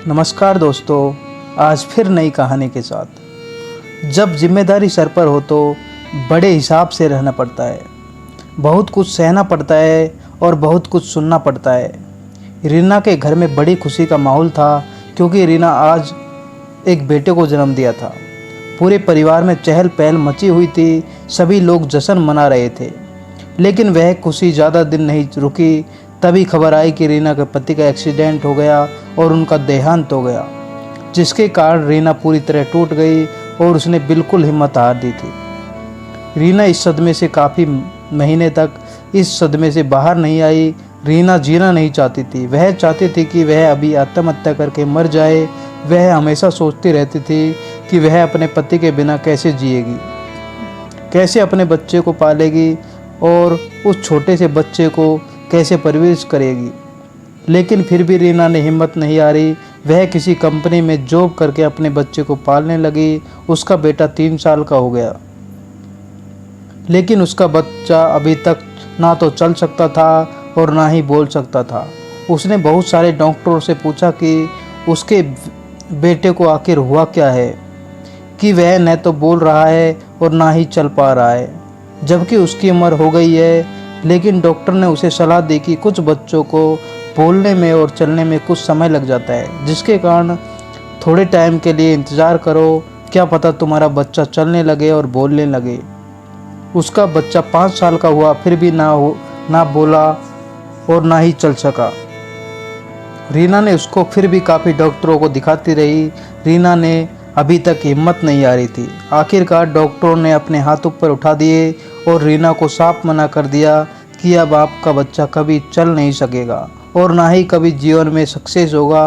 नमस्कार दोस्तों, आज फिर नई कहानी के साथ। जब जिम्मेदारी सर पर हो तो बड़े हिसाब से रहना पड़ता है। बहुत कुछ सहना पड़ता है और बहुत कुछ सुनना पड़ता है। रीना के घर में बड़ी खुशी का माहौल था क्योंकि रीना आज एक बेटे को जन्म दिया था। पूरे परिवार में चहल पहल मची हुई थी, सभी लोग जश्न मना रहे थे। लेकिन वह खुशी ज़्यादा दिन नहीं रुकी। तभी खबर आई कि रीना के पति का एक्सीडेंट हो गया और उनका देहांत हो गया, जिसके कारण रीना पूरी तरह टूट गई और उसने बिल्कुल हिम्मत हार दी थी। रीना इस सदमे से काफ़ी महीने तक इस सदमे से बाहर नहीं आई। रीना जीना नहीं चाहती थी। वह चाहती थी कि वह अभी आत्महत्या करके मर जाए। वह हमेशा सोचती रहती थी कि वह अपने पति के बिना कैसे जिएगी, कैसे अपने बच्चे को पालेगी और उस छोटे से बच्चे को कैसे परवरिश करेगी। लेकिन फिर भी रीना ने हिम्मत नहीं हारी। वह किसी कंपनी में जॉब करके अपने बच्चे को पालने लगी। उसका बेटा 3 साल का हो गया, लेकिन उसका बच्चा अभी तक ना तो चल सकता था और ना ही बोल सकता था। उसने बहुत सारे डॉक्टरों से पूछा कि उसके बेटे को आखिर हुआ क्या है, कि वह न तो बोल रहा है और ना ही चल पा रहा है, जबकि उसकी उम्र हो गई है। लेकिन डॉक्टर ने उसे सलाह दी कि कुछ बच्चों को बोलने में और चलने में कुछ समय लग जाता है, जिसके कारण थोड़े टाइम के लिए इंतज़ार करो, क्या पता तुम्हारा बच्चा चलने लगे और बोलने लगे। उसका बच्चा 5 साल का हुआ, फिर भी ना बोला और ना ही चल सका। रीना ने उसको फिर भी काफ़ी डॉक्टरों को दिखाती रही। रीना ने अभी तक हिम्मत नहीं आ रही थी। आखिरकार डॉक्टरों ने अपने हाथ ऊपर उठा दिए और रीना को साफ मना कर दिया कि अब आपका बच्चा कभी चल नहीं सकेगा और ना ही कभी जीवन में सक्सेस होगा।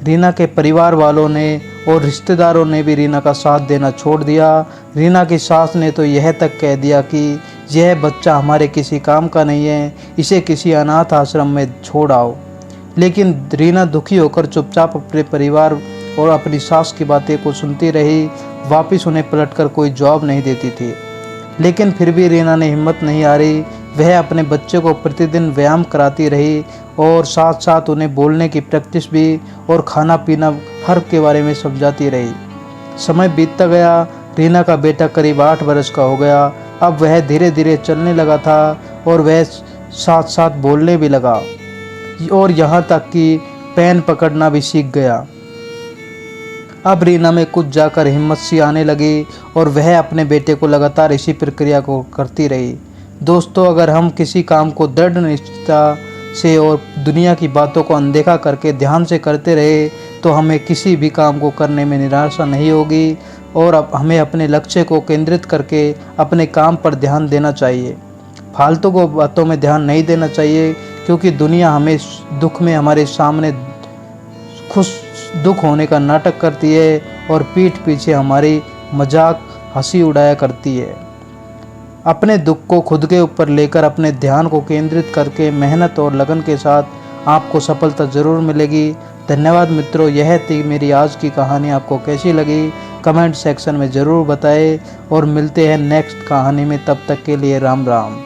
रीना के परिवार वालों ने और रिश्तेदारों ने भी रीना का साथ देना छोड़ दिया। रीना की सास ने तो यह तक कह दिया कि यह बच्चा हमारे किसी काम का नहीं है, इसे किसी अनाथ आश्रम में छोड़ आओ। लेकिन रीना दुखी होकर चुपचाप अपने परिवार और अपनी सास की बातें को सुनती रही। वापस उन्हें पलटकर कोई जवाब नहीं देती थी। लेकिन फिर भी रीना ने हिम्मत नहीं हारी। वह अपने बच्चे को प्रतिदिन व्यायाम कराती रही और साथ साथ उन्हें बोलने की प्रैक्टिस भी और खाना पीना हर के बारे में समझाती रही। समय बीतता गया। रीना का बेटा करीब 8 वर्ष का हो गया। अब वह धीरे धीरे चलने लगा था और वह साथ साथ बोलने भी लगा और यहाँ तक कि पेन पकड़ना भी सीख गया। अब रीना में कुछ जाकर हिम्मत सी आने लगी और वह अपने बेटे को लगातार इसी प्रक्रिया को करती रही। दोस्तों, अगर हम किसी काम को दृढ़ निश्चयता से और दुनिया की बातों को अनदेखा करके ध्यान से करते रहे तो हमें किसी भी काम को करने में निराशा नहीं होगी और अब हमें अपने लक्ष्य को केंद्रित करके अपने काम पर ध्यान देना चाहिए। फालतू को बातों में ध्यान नहीं देना चाहिए, क्योंकि दुनिया हमें दुख में हमारे सामने खुश दुख होने का नाटक करती है और पीठ पीछे हमारी मजाक हंसी उड़ाया करती है। अपने दुख को खुद के ऊपर लेकर अपने ध्यान को केंद्रित करके मेहनत और लगन के साथ आपको सफलता ज़रूर मिलेगी। धन्यवाद मित्रों, यह थी मेरी आज की कहानी। आपको कैसी लगी कमेंट सेक्शन में ज़रूर बताएं और मिलते हैं नेक्स्ट कहानी में। तब तक के लिए राम राम।